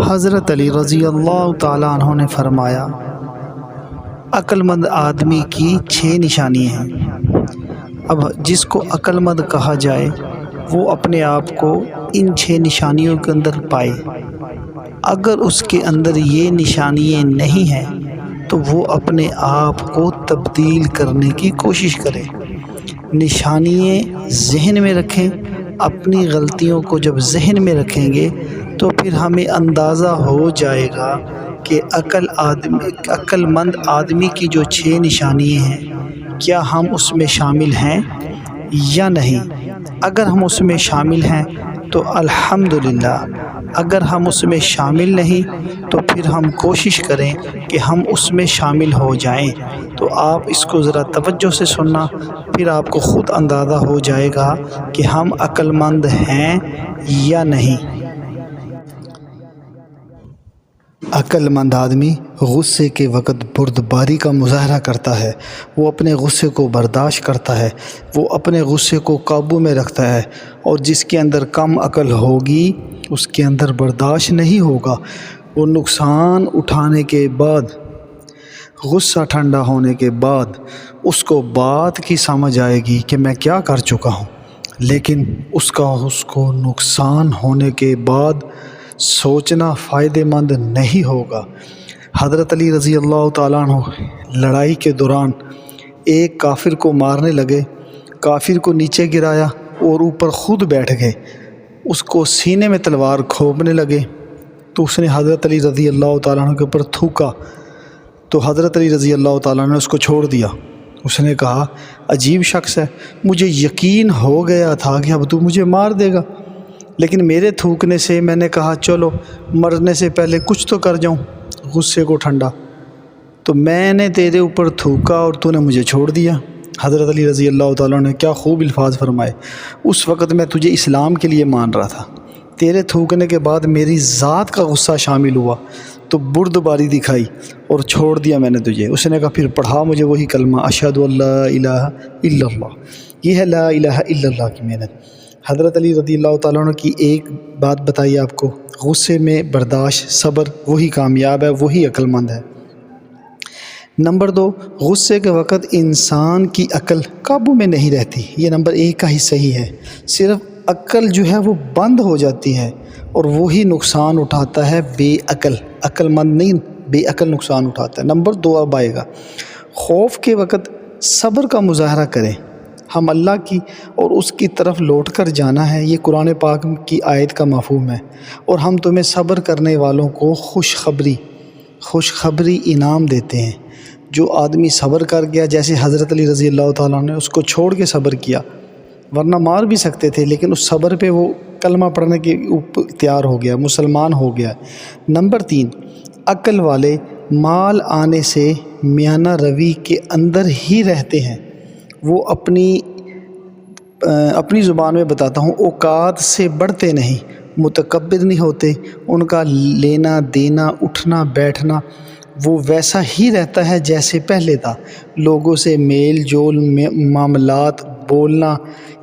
حضرت علی رضی اللہ تعالیٰ عنہ نے فرمایا، عقل مند آدمی کی 6 نشانیاں ہیں۔ اب جس کو عقل مند کہا جائے وہ اپنے آپ کو ان 6 نشانیوں کے اندر پائے۔ اگر اس کے اندر یہ نشانیاں نہیں ہیں تو وہ اپنے آپ کو تبدیل کرنے کی کوشش کرے۔ نشانیاں ذہن میں رکھیں۔ اپنی غلطیوں کو جب ذہن میں رکھیں گے تو پھر ہمیں اندازہ ہو جائے گا کہ عقل مند آدمی کی جو 6 نشانیاں ہیں کیا ہم اس میں شامل ہیں یا نہیں۔ اگر ہم اس میں شامل ہیں تو الحمدللہ، اگر ہم اس میں شامل نہیں تو پھر ہم کوشش کریں کہ ہم اس میں شامل ہو جائیں۔ تو آپ اس کو ذرا توجہ سے سننا، پھر آپ کو خود اندازہ ہو جائے گا کہ ہم عقل مند ہیں یا نہیں۔ عقل مند آدمی غصے کے وقت بردباری کا مظاہرہ کرتا ہے، وہ اپنے غصے کو برداشت کرتا ہے، وہ اپنے غصے کو قابو میں رکھتا ہے، اور جس کے اندر کم عقل ہوگی اس کے اندر برداشت نہیں ہوگا۔ وہ نقصان اٹھانے کے بعد، غصہ ٹھنڈا ہونے کے بعد اس کو بات کی سمجھ آئے گی کہ میں کیا کر چکا ہوں، لیکن اس کو نقصان ہونے کے بعد سوچنا فائدہ مند نہیں ہوگا۔ حضرت علی رضی اللہ تعالیٰ عنہ لڑائی کے دوران ایک کافر کو مارنے لگے، کافر کو نیچے گرایا اور اوپر خود بیٹھ گئے، اس کو سینے میں تلوار کھوپنے لگے تو اس نے حضرت علی رضی اللہ تعالیٰ عنہ کے اوپر تھوکا، تو حضرت علی رضی اللہ تعالیٰ عنہ نے اس کو چھوڑ دیا۔ اس نے کہا، عجیب شخص ہے، مجھے یقین ہو گیا تھا کہ اب تو مجھے مار دے گا، لیکن میرے تھوکنے سے میں نے کہا چلو مرنے سے پہلے کچھ تو کر جاؤں غصے کو ٹھنڈا، تو میں نے تیرے اوپر تھوکا اور تو نے مجھے چھوڑ دیا۔ حضرت علی رضی اللہ تعالیٰ نے کیا خوب الفاظ فرمائے، اس وقت میں تجھے اسلام کے لیے مان رہا تھا، تیرے تھوکنے کے بعد میری ذات کا غصہ شامل ہوا تو بردباری دکھائی اور چھوڑ دیا میں نے تجھے۔ اس نے کہا پھر پڑھا مجھے وہی کلمہ، اشہد ان لا الہ الا اللہ، یہ ہے لا الہ الا اللہ کی محنت۔ حضرت علی رضی اللہ تعالیٰ عنہ کی ایک بات بتائی آپ کو، غصے میں برداشت، صبر، وہی کامیاب ہے، وہی عقل مند ہے۔ نمبر 2، غصے کے وقت انسان کی عقل قابو میں نہیں رہتی، یہ نمبر 1 کا ہی صحیح ہے، صرف عقل جو ہے وہ بند ہو جاتی ہے اور وہی نقصان اٹھاتا ہے بے عقل، عقل مند نہیں، بے عقل نقصان اٹھاتا ہے۔ نمبر 2 اب آئے گا، خوف کے وقت صبر کا مظاہرہ کریں۔ ہم اللہ کی اور اس کی طرف لوٹ کر جانا ہے، یہ قرآن پاک کی آیت کا مفہوم ہے، اور ہم تمہیں صبر کرنے والوں کو خوشخبری انعام دیتے ہیں۔ جو آدمی صبر کر گیا، جیسے حضرت علی رضی اللہ تعالیٰ نے اس کو چھوڑ کے صبر کیا، ورنہ مار بھی سکتے تھے، لیکن اس صبر پہ وہ کلمہ پڑھنے کے اوپر تیار ہو گیا، مسلمان ہو گیا۔ نمبر 3، عقل والے مال آنے سے میانہ روی کے اندر ہی رہتے ہیں، وہ اپنی زبان میں بتاتا ہوں، اوقات سے بڑھتے نہیں، متکبر نہیں ہوتے، ان کا لینا دینا، اٹھنا بیٹھنا وہ ویسا ہی رہتا ہے جیسے پہلے تھا، لوگوں سے میل جول، معاملات، بولنا،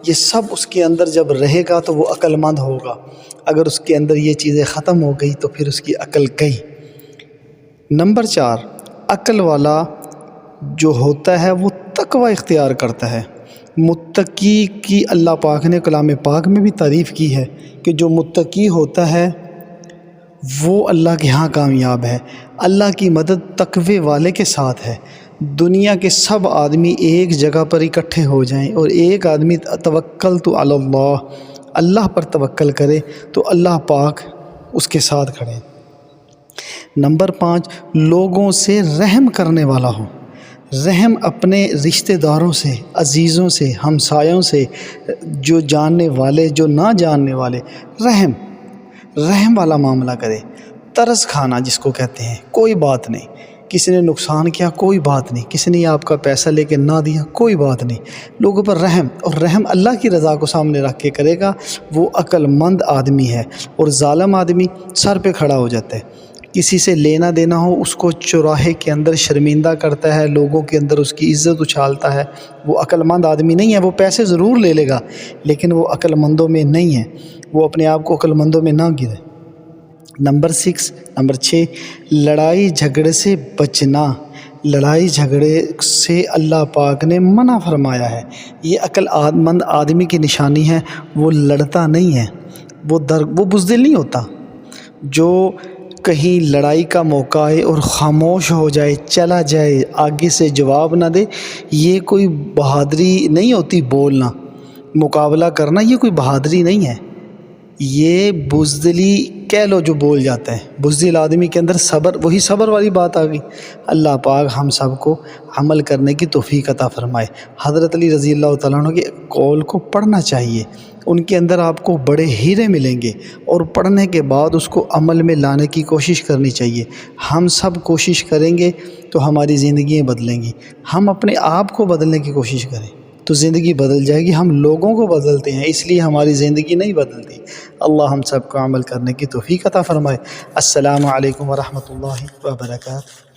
یہ سب اس کے اندر جب رہے گا تو وہ عقل مند ہوگا۔ اگر اس کے اندر یہ چیزیں ختم ہو گئی تو پھر اس کی عقل گئی۔ نمبر 4، عقل والا جو ہوتا ہے وہ تقوی اختیار کرتا ہے۔ متقی کی اللہ پاک نے کلام پاک میں بھی تعریف کی ہے کہ جو متقی ہوتا ہے وہ اللہ کے ہاں کامیاب ہے۔ اللہ کی مدد تقوی والے کے ساتھ ہے۔ دنیا کے سب آدمی ایک جگہ پر اکٹھے ہو جائیں اور ایک آدمی توکلت علی اللہ، اللہ پر توکل کرے تو اللہ پاک اس کے ساتھ کھڑے۔ نمبر 5، لوگوں سے رحم کرنے والا ہو۔ رحم اپنے رشتہ داروں سے، عزیزوں سے، ہمسایوں سے، جو جاننے والے، جو نہ جاننے والے، رحم والا معاملہ کرے۔ ترس کھانا جس کو کہتے ہیں، کوئی بات نہیں، کسی نے نقصان کیا کوئی بات نہیں، کسی نے آپ کا پیسہ لے کے نہ دیا کوئی بات نہیں، لوگوں پر رحم، اور رحم اللہ کی رضا کو سامنے رکھ کے کرے گا، وہ عقل مند آدمی ہے۔ اور ظالم آدمی سر پہ کھڑا ہو جاتا ہے، کسی سے لینا دینا ہو اس کو چوراہے کے اندر شرمندہ کرتا ہے، لوگوں کے اندر اس کی عزت اچھالتا ہے، وہ عقل مند آدمی نہیں ہے۔ وہ پیسے ضرور لے لے گا لیکن وہ عقل مندوں میں نہیں ہے، وہ اپنے آپ کو عقل مندوں میں نہ گرے۔ نمبر 6، لڑائی جھگڑے سے بچنا۔ لڑائی جھگڑے سے اللہ پاک نے منع فرمایا ہے۔ یہ عقل مند آدمی کی نشانی ہے، وہ لڑتا نہیں ہے، وہ بزدل نہیں ہوتا۔ جو کہیں لڑائی کا موقع آئے اور خاموش ہو جائے، چلا جائے، آگے سے جواب نہ دے، یہ کوئی بہادری نہیں ہوتی۔ بولنا، مقابلہ کرنا، یہ کوئی بہادری نہیں ہے، یہ بزدلی کہہ لو جو بول جاتا ہے۔ بزدل آدمی کے اندر صبر، وہی صبر والی بات آ گئی۔ اللہ پاک ہم سب کو عمل کرنے کی توفیق عطا فرمائے۔ حضرت علی رضی اللہ تعالیٰ عنہ کے قول کو پڑھنا چاہیے، ان کے اندر آپ کو بڑے ہیرے ملیں گے، اور پڑھنے کے بعد اس کو عمل میں لانے کی کوشش کرنی چاہیے۔ ہم سب کوشش کریں گے تو ہماری زندگیاں بدلیں گی۔ ہم اپنے آپ کو بدلنے کی کوشش کریں تو زندگی بدل جائے گی۔ ہم لوگوں کو بدلتے ہیں، اس لیے ہماری زندگی نہیں بدلتی۔ اللہ ہم سب کو عمل کرنے کی توفیق عطا فرمائے۔ السلام علیکم ورحمۃ اللہ وبرکاتہ۔